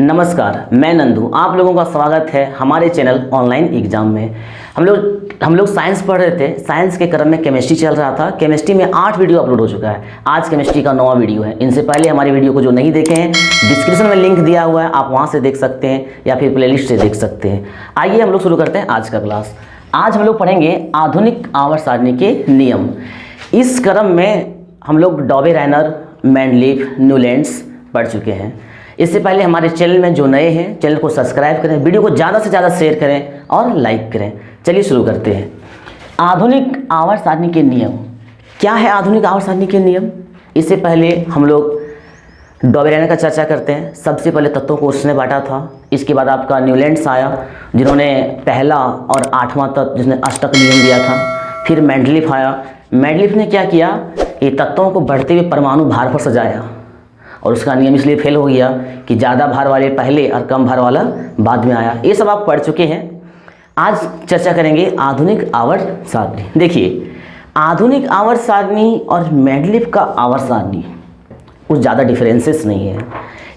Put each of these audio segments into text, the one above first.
नमस्कार, मैं नंदू। आप लोगों का स्वागत है हमारे चैनल ऑनलाइन एग्जाम में। हम लोग साइंस पढ़ रहे थे। साइंस के क्रम में केमिस्ट्री चल रहा था। केमिस्ट्री में 8 वीडियो अपलोड हो चुका है। आज केमिस्ट्री का 9वां वीडियो है। इनसे पहले हमारी वीडियो को जो नहीं देखे हैं, डिस्क्रिप्शन में लिंक दिया हुआ है, आप वहाँ से देख सकते हैं या फिर प्लेलिस्ट से देख सकते हैं। आइए हम लोग शुरू करते हैं आज का क्लास। आज हम लोग पढ़ेंगे आधुनिक आवर्त सारणी के नियम। इस क्रम में हम लोग डॉबे राइनर, मेंडलीफ, न्यूलैंड्स पढ़ चुके हैं। इससे पहले हमारे चैनल में जो नए हैं, चैनल को सब्सक्राइब करें, वीडियो को ज़्यादा से ज़्यादा शेयर करें और लाइक करें। चलिए शुरू करते हैं। आधुनिक आवर्त सारणी के नियम। क्या है आधुनिक आवर्त सारणी के नियम? इससे पहले हम लोग डॉबे राइनर का चर्चा करते हैं। सबसे पहले तत्वों को उसने बांटा था। इसके बाद आपका न्यूलैंड्स आया, जिन्होंने पहला और 8वां तत्व, जिसने अष्टक नियम दिया था। फिर मेंडलीफ आया। मेंडलीफ ने क्या किया, ये तत्वों को बढ़ते हुए परमाणु भार पर सजाया, और उसका नियम इसलिए फेल हो गया कि ज़्यादा भार वाले पहले और कम भार वाला बाद में आया। ये सब आप पढ़ चुके हैं। आज चर्चा करेंगे आधुनिक आवर्त सारणी। देखिए, आधुनिक आवर्त सारणी और मेंडलीफ का आवर्त सारणी कुछ ज़्यादा डिफरेंसेस नहीं है।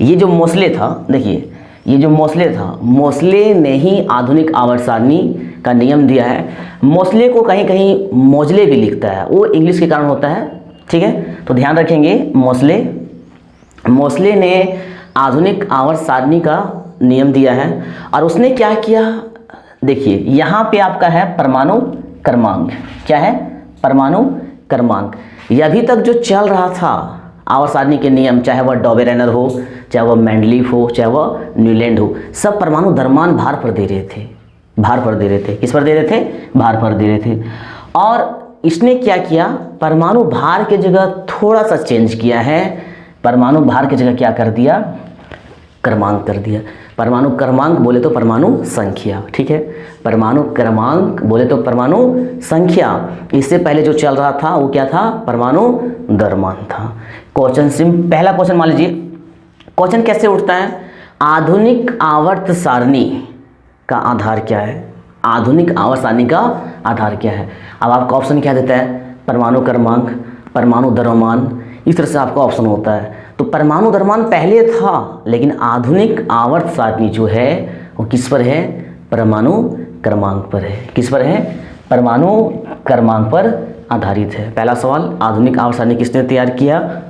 ये जो मोसले था, देखिए ये जो मोसले था, मोसले ने ही आधुनिक आवर्त सारणी का नियम दिया है। मोसले को कहीं कहीं मोजले भी लिखता है, वो इंग्लिश के कारण होता है, ठीक है, तो ध्यान रखेंगे। मोसले ने आधुनिक आवर्त सारणी का नियम दिया है। और उसने क्या किया, देखिए यहाँ पे आपका है परमाणु क्रमांक। क्या है? परमाणु क्रमांक। ये अभी तक जो चल रहा था आवर्त सारणी के नियम, चाहे वह डॉबे राइनर हो, चाहे वह मेंडलीफ हो, चाहे वह न्यूलैंड हो, सब परमाणु द्रव्यमान भार पर दे रहे थे। भार पर दे रहे थे। किस पर दे रहे थे? भार पर दे रहे थे। और इसने क्या किया, परमाणु भार की जगह थोड़ा सा चेंज किया है। परमाणु भार की जगह क्या कर दिया? क्रमांक कर दिया। परमाणु क्रमांक बोले तो परमाणु संख्या, ठीक है। परमाणु क्रमांक बोले तो परमाणु संख्या। इससे पहले जो चल रहा था वो क्या था? परमाणु द्रव्यमान था। पहला क्वेश्चन मान लीजिए। क्वेश्चन कैसे उठता है? आधुनिक आवर्त सारणी का आधार क्या है? आधुनिक आवर्त सारणी का आधार क्या है? अब आपका ऑप्शन क्या देता है? परमाणु क्रमांक, परमाणु द्रव्यमान, इस तरह से आपका ऑप्शन होता है। तो परमाणु द्रव्यमान पहले था, लेकिन आधुनिक आवर्त सारणी जो है वो किस पर है? परमाणु क्रमांक पर है। किस पर है? परमाणु क्रमांक पर आधारित है। पहला सवाल, आधुनिक आवर्त सारणी किसने तैयार किया?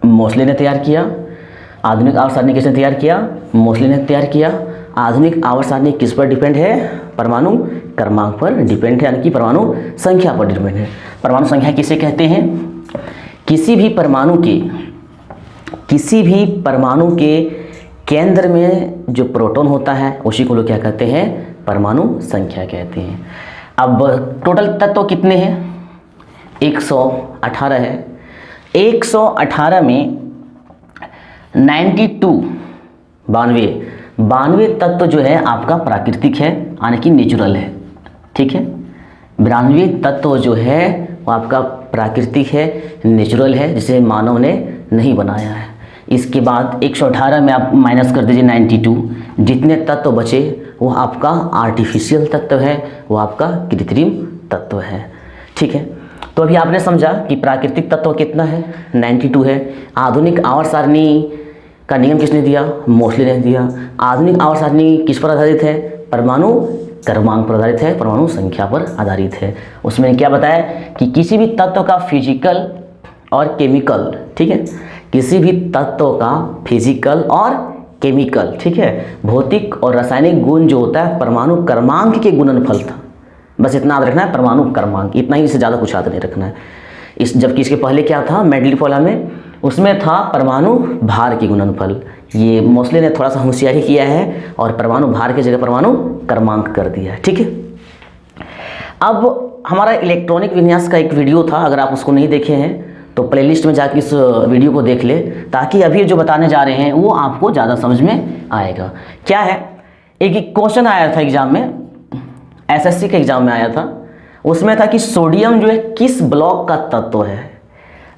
मोसले ने तैयार किया। आधुनिक आवर्त सारणी किसने तैयार किया? मोसले ने तैयार किया। आधुनिक आवर्त सारणी किस पर डिपेंड है? परमाणु क्रमांक पर डिपेंड है, यानी कि परमाणु संख्या पर डिपेंड है। परमाणु संख्या किसे कहते हैं? किसी भी परमाणु के केंद्र में जो प्रोटॉन होता है उसी को लोग क्या कहते हैं? परमाणु संख्या कहते हैं। अब टोटल तत्व कितने हैं? 118 है। 118 में 92 तत्व जो है आपका प्राकृतिक है, यानी कि नेचुरल है, ठीक है। 92 तत्व जो है वो आपका प्राकृतिक है, नेचुरल है, जिसे मानव ने नहीं बनाया है। इसके बाद 118 में आप माइनस कर दीजिए 92, जितने तत्व बचे वो आपका आर्टिफिशियल तत्व है, वो आपका कृत्रिम तत्व है, ठीक है। तो अभी आपने समझा कि प्राकृतिक तत्व कितना है? 92 है। आधुनिक आवर्त सारणी का नियम किसने दिया? मोसले ने दिया। आधुनिक आवर्त सारणी किस पर आधारित है? परमाणु क्रमांक पर आधारित है, परमाणु संख्या पर आधारित है। उसमें क्या बताया कि किसी भी तत्व का फिजिकल और केमिकल, ठीक है, किसी भी तत्व का फिजिकल और केमिकल, ठीक है, भौतिक और रासायनिक गुण जो होता है परमाणु क्रमांक के गुणनफल था। बस इतना याद रखना है, परमाणु क्रमांक, इतना ही, इससे ज़्यादा कुछ याद नहीं रखना है। जबकि इसके पहले क्या था मेंडलीफ वाला में, उसमें था परमाणु भार के गुणनफल। ये मोसले ने थोड़ा सा होशियारी किया है और परमाणु भार की जगह परमाणु क्रमांक कर दिया है, ठीक है। अब हमारा इलेक्ट्रॉनिक विन्यास का एक वीडियो था, अगर आप उसको नहीं देखे हैं तो प्लेलिस्ट में जाकर इस वीडियो को देख ले, ताकि अभी जो बताने जा रहे हैं वो आपको ज़्यादा समझ में आएगा। क्या है, एक क्वेश्चन आया था एग्जाम में, एसएससी के एग्जाम में आया था। उसमें था कि सोडियम जो है किस ब्लॉक का तत्व है।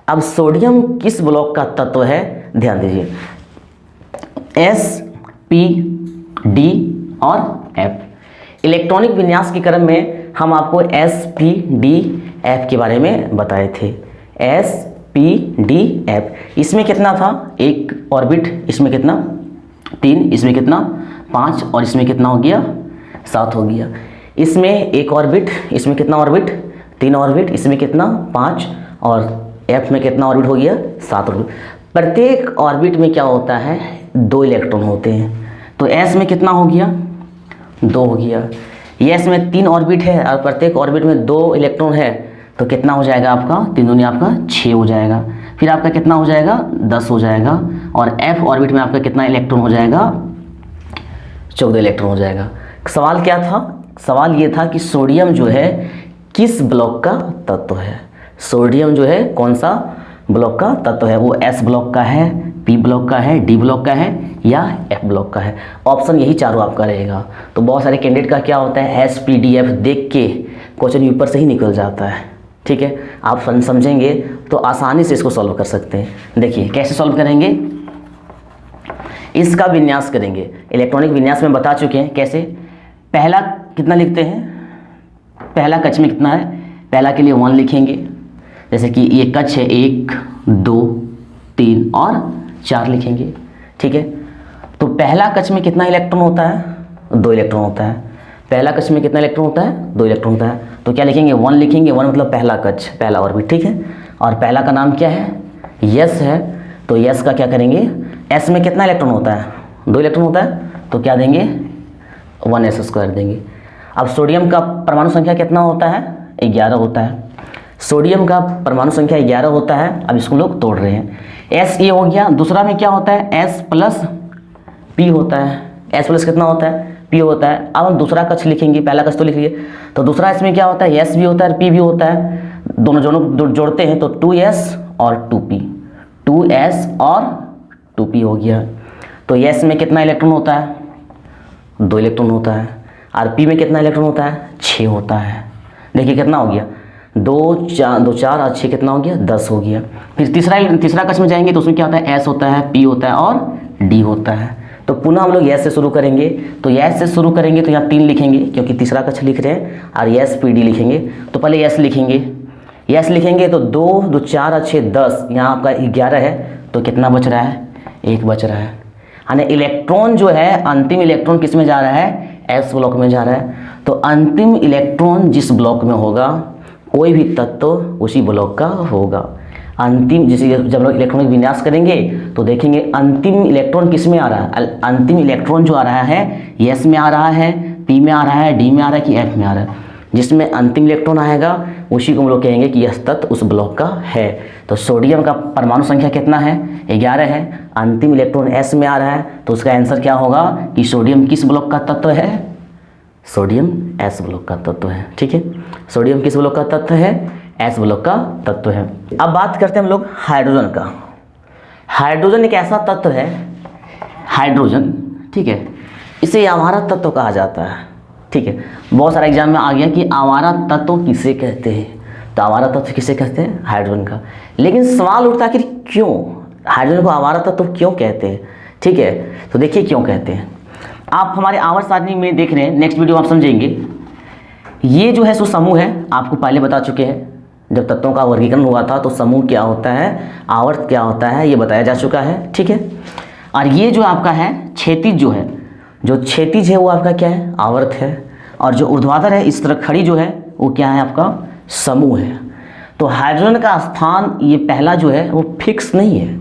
अब सोडियम किस ब्लॉक का तत्व है, ध्यान दीजिए। S, P, D और F। इलेक्ट्रॉनिक विन्यास के क्रम में हम आपको S, P, D, F के बारे में बताए थे। S, P, D, F। इसमें कितना था? एक ऑर्बिट, इसमें कितना? 3, इसमें कितना 5 और इसमें कितना हो गया 7 हो गया। इसमें एक ऑर्बिट, इसमें कितना ऑर्बिट 3 ऑर्बिट, इसमें कितना 5 और F में कितना ऑर्बिट हो गया 7 ऑर्बिट। प्रत्येक ऑर्बिट में क्या होता है 2 इलेक्ट्रॉन होते हैं। तो S में कितना हो गया 2 हो गया। S में 3 ऑर्बिट है और प्रत्येक ऑर्बिट में 2 इलेक्ट्रॉन है, तो कितना हो जाएगा आपका 3 दूनी आपका 6 हो जाएगा। फिर आपका कितना हो जाएगा 10 हो जाएगा। और F ऑर्बिट में आपका कितना इलेक्ट्रॉन हो जाएगा 14 इलेक्ट्रॉन हो जाएगा। सवाल क्या था, सवाल ये था कि सोडियम जो है किस ब्लॉक का तत्व है। सोडियम जो है कौन सा ब्लॉक का तत्व है, वो S ब्लॉक का है, P ब्लॉक का है, D ब्लॉक का है या F ब्लॉक का है। ऑप्शन यही चारों आपका रहेगा। तो बहुत सारे कैंडिडेट का क्या होता है SPDF देख के क्वेश्चन ऊपर से ही निकल जाता है। ठीक है, आप समझेंगे तो आसानी से इसको सॉल्व कर सकते हैं। देखिए कैसे सॉल्व करेंगे, इसका विन्यास करेंगे। इलेक्ट्रॉनिक विन्यास में बता चुके हैं कैसे। पहला कितना लिखते हैं, पहला कक्ष में कितना है, पहला के लिए 1 लिखेंगे। जैसे कि ये कक्ष है 1 2 3 और 4 लिखेंगे। ठीक है, तो पहला कक्ष में कितना इलेक्ट्रॉन होता है 2 इलेक्ट्रॉन होता है। पहला कक्ष में कितना इलेक्ट्रॉन होता है 2 इलेक्ट्रॉन होता है। तो क्या लिखेंगे 1 लिखेंगे, 1 मतलब पहला कक्ष, पहला ऑर्बिट। ठीक है, और पहला का नाम क्या है S है। तो S का क्या करेंगे, S में कितना इलेक्ट्रॉन होता है 2 इलेक्ट्रॉन होता है, तो क्या देंगे 1s² देंगे। अब सोडियम का परमाणु संख्या कितना होता है 11 होता है। सोडियम का परमाणु संख्या 11 होता है। अब इसको लोग तोड़ रहे हैं। S ये हो गया। दूसरा में क्या होता है S प्लस P होता है। S प्लस कितना होता है P होता है। अब हम दूसरा कक्ष लिखेंगे, पहला कक्ष तो लिख लिए। तो दूसरा इसमें क्या होता है S भी होता है P भी होता है। दोनों जोड़ते हैं तो 2S और 2P, 2S और 2P हो गया। तो S में कितना इलेक्ट्रॉन होता है 2 इलेक्ट्रॉन होता है। और P में कितना इलेक्ट्रॉन होता है 6 होता है। देखिए कितना हो गया 2 4 और 6 कितना हो गया 10 हो गया। फिर तीसरा कक्ष में जाएंगे तो उसमें क्या होता है S होता है, P होता है और D होता है। तो पुनः हम लोग S से शुरू करेंगे। तो S से शुरू करेंगे तो यहाँ 3 लिखेंगे क्योंकि तीसरा कक्ष लिख रहे हैं, और SPD लिखेंगे। तो पहले S लिखेंगे, S लिखेंगे तो 2 2 4 और 6 10, यहाँ आपका 11 है। तो कितना बच रहा है 1 बच रहा है। यानी इलेक्ट्रॉन जो है अंतिम इलेक्ट्रॉन किस में जा रहा है S ब्लॉक में जा रहा है। तो अंतिम इलेक्ट्रॉन जिस ब्लॉक में होगा कोई भी तत्व उसी ब्लॉक का होगा। अंतिम जैसे जब लोग इलेक्ट्रॉनिक विन्यास करेंगे तो देखेंगे अंतिम इलेक्ट्रॉन किस में आ रहा है। अंतिम इलेक्ट्रॉन जो आ रहा है S में आ रहा है, P में आ रहा है, D में आ रहा है कि F में आ रहा है। जिसमें अंतिम इलेक्ट्रॉन आएगा उसी को हम लोग कहेंगे कि यह तत्व उस ब्लॉक का है। तो सोडियम का परमाणु संख्या कितना है 11 है। अंतिम इलेक्ट्रॉन S में आ रहा है तो उसका आंसर क्या होगा कि सोडियम किस ब्लॉक का तत्व है, सोडियम S ब्लॉक का तत्व है। ठीक है, सोडियम किस ब्लॉक का तत्व है S ब्लॉक का तत्व है। अब बात करते हैं हम लोग हाइड्रोजन का। हाइड्रोजन एक ऐसा तत्व है, हाइड्रोजन, ठीक है, इसे आवारा तत्व कहा जाता है। ठीक है, बहुत सारा एग्जाम में आ गया कि आवारा तत्व किसे कहते हैं। तो आवारा तत्व किसे कहते हैं हाइड्रोजन का। लेकिन सवाल उठता है कि क्यों हाइड्रोजन को आवारा तत्व क्यों कहते हैं। ठीक है, तो देखिए क्यों कहते हैं। आप हमारे आवर्त सारणी में देख रहे हैं, नेक्स्ट वीडियो आप समझेंगे। ये जो है सो समूह है, आपको पहले बता चुके हैं जब तत्वों का वर्गीकरण हुआ था तो समूह क्या होता है, आवर्त क्या होता है, ये बताया जा चुका है। ठीक है, और ये जो आपका है क्षैतिज जो है, जो क्षैतिज है वो आपका क्या है आवर्त है, और जो ऊर्ध्वाधर है इस तरह खड़ी जो है वो क्या है आपका समूह है। तो हाइड्रोजन का स्थान ये पहला जो है वो फिक्स नहीं है।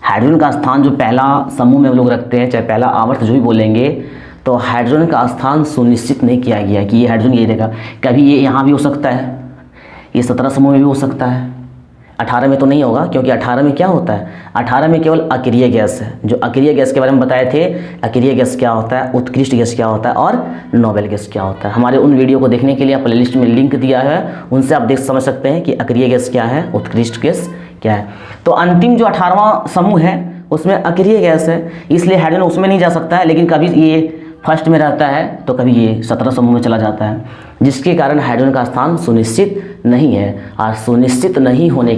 हाइड्रोजन का स्थान जो पहला समूह में हम लोग रखते हैं, चाहे पहला आवर्त जो भी बोलेंगे, तो हाइड्रोजन का स्थान सुनिश्चित नहीं किया गया कि ये हाइड्रोजन ये रहेगा। कभी ये यहाँ भी हो सकता है, ये 17 समूह में भी हो सकता है, 18 में तो नहीं होगा क्योंकि 18 में क्या होता है, 18 में केवल अक्रिय गैस है। जो अक्रिय गैस के बारे में बताए थे, अक्रिय गैस क्या होता है, उत्कृष्ट गैस क्या होता है और नोबेल गैस क्या होता है। हमारे उन वीडियो को देखने के लिए प्लेलिस्ट में लिंक दिया है, उनसे आप देख समझ सकते हैं कि अक्रिय गैस क्या है, उत्कृष्ट गैस क्या है। तो अंतिम जो 18वां समूह है उसमें अक्रिय गैस है, इसलिए हाइड्रोजन उसमें नहीं जा सकता है। लेकिन कभी ये फर्स्ट में रहता है तो कभी ये 17 समूह में चला जाता है, जिसके कारण हाइड्रोजन का स्थान सुनिश्चित नहीं है। और सुनिश्चित नहीं होने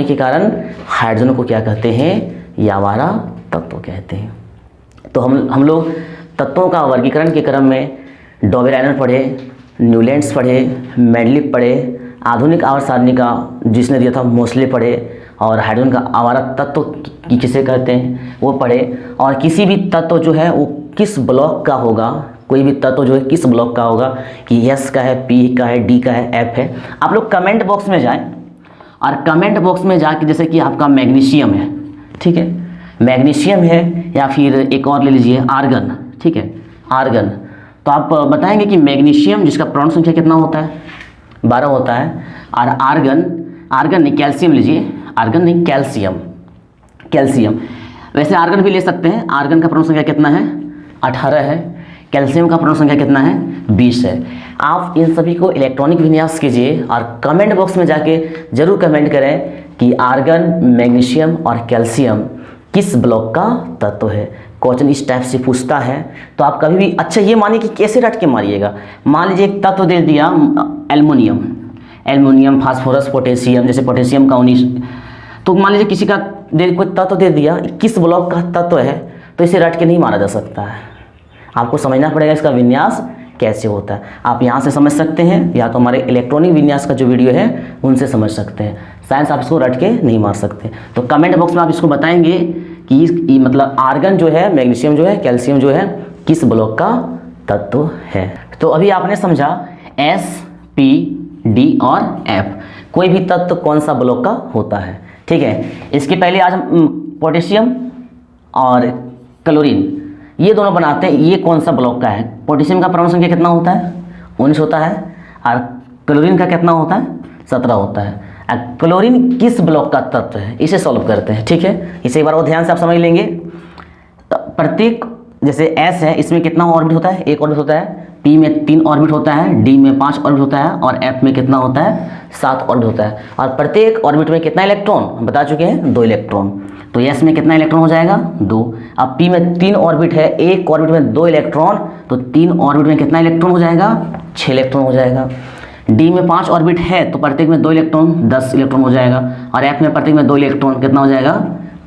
के कारण हाइड्रोजन को क्या कहते हैं, आवारा तत्व कहते हैं। तो हम लोग तत्वों का वर्गीकरण के क्रम में डॉबेराइनर पढ़े, न्यूलैंड्स पढ़े, मेंडलीव पढ़े, आधुनिक आवर्त सारणी का जिसने दिया था मोसले पढ़े, और हाइड्रोजन का आवर्त तत्व किसे कहते हैं वो पढ़े, और किसी भी तत्व जो है वो किस ब्लॉक का होगा, कोई भी तत्व जो है किस ब्लॉक का होगा, कि एस का है, पी का है, डी का है, एफ है। आप लोग कमेंट बॉक्स में जाएं और कमेंट बॉक्स में जाके जैसे कि आपका मैग्नीशियम है, ठीक है, मैग्नीशियम है, या फिर एक और ले लीजिए आर्गन, ठीक है, आर्गन, तो आप बताएंगे कि मैग्नीशियम जिसका प्राण संख्या कितना होता है, 12 होता है, और आर्गन, आर्गन नहीं कैल्शियम लीजिए, आर्गन नहीं कैल्शियम, कैल्शियम, वैसे आर्गन भी ले सकते हैं, आर्गन का प्राण संख्या कितना है, 18 है, कैल्शियम का प्राण संख्या कितना है, 20 है। आप इन सभी को इलेक्ट्रॉनिक विन्यास कीजिए और कमेंट बॉक्स में जाके जरूर कमेंट करें कि आर्गन, मैग्नीशियम और कैल्शियम किस ब्लॉक का तत्व है। क्वेश्चन इस टाइप से पूछता है तो आप कभी भी, अच्छा ये मानिए कि कैसे रट के मारिएगा, मान लीजिए एक तत्व दे दिया एल्युमिनियम, एल्युमिनियम, फास्फोरस, पोटेशियम, जैसे पोटेशियम का 19, तो मान लीजिए किसी का कोई तत्व दे दिया, किस ब्लॉक का तत्व है, तो इसे रट के नहीं मारा जा सकता है, आपको समझना पड़ेगा इसका विन्यास कैसे होता है। आप यहाँ से समझ सकते हैं या तो हमारे इलेक्ट्रॉनिक विन्यास का जो वीडियो है उनसे समझ सकते हैं, साइंस आप इसको रट के नहीं मार सकते। तो कमेंट बॉक्स में आप इसको बताएंगे कि मतलब आर्गन जो है, मैग्नीशियम जो है, कैल्शियम जो है किस ब्लॉक का तत्व है। तो अभी आपने समझा एस, पी, डी और एफ, कोई भी तत्व कौन सा ब्लॉक का होता है, ठीक है। इसके पहले आज हम पोटेशियम और क्लोरीन ये दोनों बनाते हैं, ये कौन सा ब्लॉक का है। पोटेशियम का परमाणु संख्या कितना होता है, 19 होता है, और क्लोरीन का कितना होता है, 17 होता है। क्लोरीन किस ब्लॉक का तत्व है, इसे सॉल्व करते हैं, ठीक है। इसे एक बार और ध्यान से आप समझ लेंगे। तो प्रत्येक, जैसे एस है, इसमें कितना ऑर्बिट होता है, 1 ऑर्बिट होता है, पी में 3 ऑर्बिट होता है, डी में 5 ऑर्बिट होता है, और एफ में कितना होता है, 7 ऑर्बिट होता है। और प्रत्येक ऑर्बिट में कितना इलेक्ट्रॉन हम बता चुके हैं, 2 इलेक्ट्रॉन। तो एस में कितना इलेक्ट्रॉन हो जाएगा, 2। अब पी में 3 ऑर्बिट है, एक ऑर्बिट में 2 इलेक्ट्रॉन, तो 3 ऑर्बिट में कितना इलेक्ट्रॉन हो जाएगा, 6 इलेक्ट्रॉन हो जाएगा। डी में 5 ऑर्बिट है, तो प्रत्येक में 2 इलेक्ट्रॉन, 10 इलेक्ट्रॉन हो जाएगा। और एफ में प्रत्येक में 2 इलेक्ट्रॉन, कितना हो जाएगा,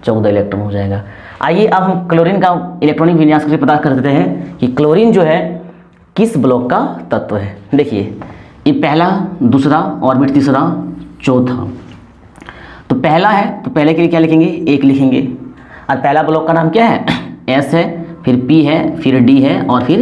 14 इलेक्ट्रॉन हो जाएगा। आइए अब हम क्लोरीन का इलेक्ट्रॉनिक विन्यास करके पता कर देते हैं कि क्लोरीन जो है किस ब्लॉक का तत्व है। देखिए ये पहला, दूसरा ऑर्बिट, तीसरा, चौथा। तो पहला है तो पहले के लिए क्या लिखेंगे, 1 लिखेंगे। और पहला ब्लॉक का नाम क्या है, एस है, फिर पी है, फिर डी है और फिर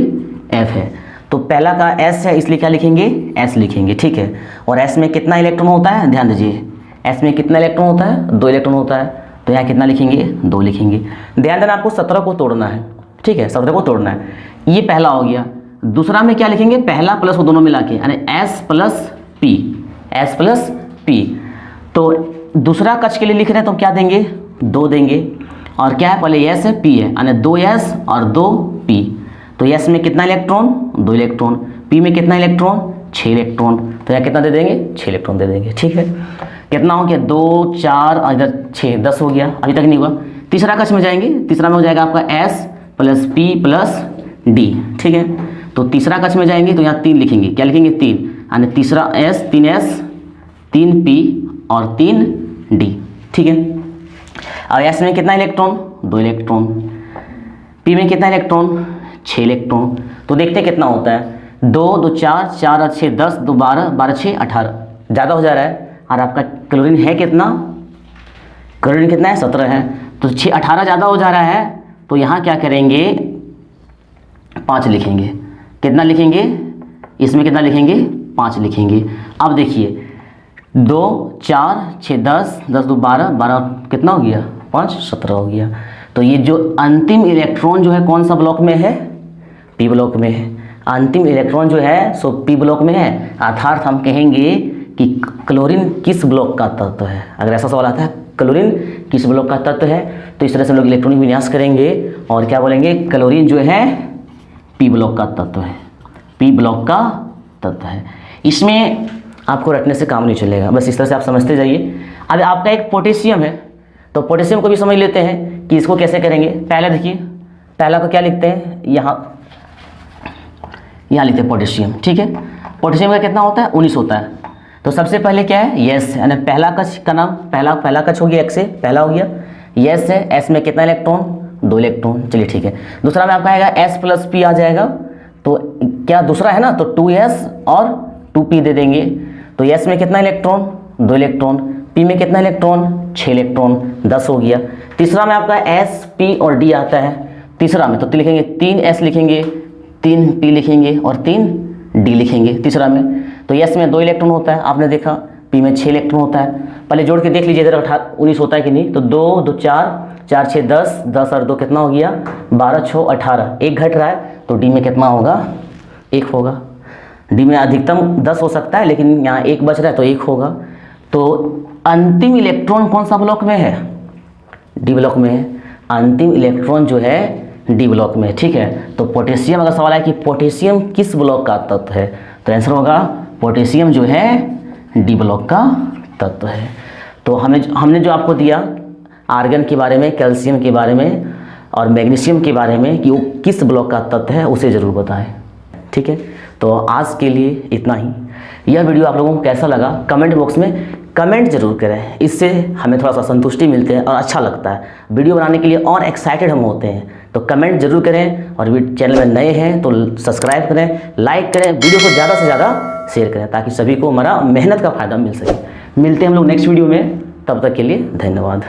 एफ है। तो पहला का एस है इसलिए क्या लिखेंगे, एस लिखेंगे, ठीक है। और एस में कितना इलेक्ट्रॉन होता है, ध्यान दीजिए, एस में कितना इलेक्ट्रॉन होता है, 2 इलेक्ट्रॉन होता है। तो यहाँ कितना लिखेंगे, 2 लिखेंगे। ध्यान देना आपको 17 को तोड़ना है, ठीक है, 17 को तोड़ना है। ये पहला हो गया। दूसरा में क्या लिखेंगे, पहला प्लस वो दोनों मिला के, यानी S plus P, S plus P. तो दूसरा कक्ष के लिए लिख रहे हैं तो क्या देंगे, 2 देंगे। और क्या है, पहले एस है, पी है, यानी 2 एस और 2 पी। तो एस में कितना इलेक्ट्रॉन, 2 इलेक्ट्रॉन, पी में कितना इलेक्ट्रॉन, 6 इलेक्ट्रॉन। तो यहाँ कितना दे देंगे, 6 इलेक्ट्रॉन दे देंगे, ठीक है। कितना हो गया, 2, 4 और इधर 6, 10 हो गया, अभी तक नहीं हुआ। तीसरा कक्ष में जाएंगे, तीसरा में हो जाएगा आपका S plus P plus D, ठीक है। तो तीसरा कक्ष में जाएंगे तो यहाँ 3 लिखेंगे, क्या लिखेंगे, 3, यानी तीसरा एस, 3s, 3p और 3d, ठीक है। और एस में कितना इलेक्ट्रॉन, 2 इलेक्ट्रॉन, पी में कितना इलेक्ट्रॉन, 6 इलेक्ट्रॉन। तो देखते कितना होता है, 2, 2, 4, 4 और 6, 10, 2, 12, 12, 6, 18, ज़्यादा हो जा रहा है। और आपका क्लोरीन है कितना, क्लोरीन कितना है, 17 है। तो 6, 18 ज़्यादा हो जा रहा है, तो यहाँ क्या करेंगे, 5 लिखेंगे। कितना लिखेंगे, इसमें कितना लिखेंगे, 5 लिखेंगे। अब देखिए 2, 4, 6, 10, 10, 2, 12, 12 कितना हो गया, 5, 17 हो गया। तो ये जो अंतिम इलेक्ट्रॉन जो है कौन सा ब्लॉक में है, पी ब्लॉक में है। अंतिम इलेक्ट्रॉन जो है सो पी ब्लॉक में है, अर्थात हम कहेंगे कि क्लोरीन किस ब्लॉक का तत्व है। अगर ऐसा सवाल आता है क्लोरीन किस ब्लॉक का तत्व है, तो इस तरह से हम लोग इलेक्ट्रॉनिक विन्यास करेंगे और क्या बोलेंगे, क्लोरीन जो है पी ब्लॉक का तत्व है, पी ब्लॉक का तत्व है। इसमें आपको रटने से काम नहीं चलेगा, बस इस तरह से आप समझते जाइए। अब आपका एक पोटेशियम है, तो पोटेशियम को भी समझ लेते हैं कि इसको कैसे करेंगे। पहले देखिए, पहला को क्या लिखते हैं, यहाँ लिखते हैं पोटेशियम, ठीक है। पोटेशियम का कितना होता है, 19 होता है। तो सबसे पहले क्या है, यस, यानी पहला कक्ष का नाम, पहला कक्ष हो गया, एक से पहला हो गया, यस है। एस में कितना इलेक्ट्रॉन, 2 इलेक्ट्रॉन, चलिए ठीक है। दूसरा में आपका आएगा एस प्लस पी आ जाएगा, तो क्या दूसरा है ना, तो 2s और 2p दे देंगे। तो एस में कितना इलेक्ट्रॉन, 2 इलेक्ट्रॉन, पी में कितना इलेक्ट्रॉन, 6 इलेक्ट्रॉन, 10 हो गया। तीसरा में आपका एस, पी और डी आता है। तीसरा में तो लिखेंगे 3 एस लिखेंगे, 3 पी लिखेंगे और 3 डी लिखेंगे तीसरा में। तो एस में 2 इलेक्ट्रॉन होता है, आपने देखा। पी में 6 इलेक्ट्रॉन होता है। पहले जोड़ के देख लीजिए जरा 19 होता है कि नहीं। तो 2 2 4 4 6 10, 10 और 2 कितना हो गया, 12 6 18, एक घट रहा है। तो डी में कितना होगा, 1 होगा। डी में अधिकतम 10 हो सकता है, लेकिन यहाँ 1 बच रहा है तो 1 होगा। तो अंतिम इलेक्ट्रॉन कौन सा ब्लॉक में है, डी ब्लॉक में है। अंतिम इलेक्ट्रॉन जो है डी ब्लॉक में, ठीक है। तो पोटेशियम, अगर सवाल है कि पोटेशियम किस ब्लॉक का तत्व है, तो आंसर होगा पोटेशियम जो है डी ब्लॉक का तत्व है। तो हमने जो आपको दिया आर्गन के बारे में, कैल्शियम के बारे में और मैग्नीशियम के बारे में कि वो किस ब्लॉक का तत्व है, उसे ज़रूर बताएं, ठीक है। तो आज के लिए इतना ही। यह वीडियो आप लोगों को कैसा लगा कमेंट बॉक्स में कमेंट जरूर करें, इससे हमें थोड़ा सा संतुष्टि मिलती है और अच्छा लगता है। वीडियो बनाने के लिए और एक्साइटेड हम होते हैं। तो कमेंट जरूर करें और चैनल में नए हैं तो सब्सक्राइब करें, लाइक करें, वीडियो को ज़्यादा से ज़्यादा शेयर करें ताकि सभी को हमारा मेहनत का फ़ायदा मिल सके। मिलते हैं हम लोग नेक्स्ट वीडियो में, तब तक के लिए धन्यवाद।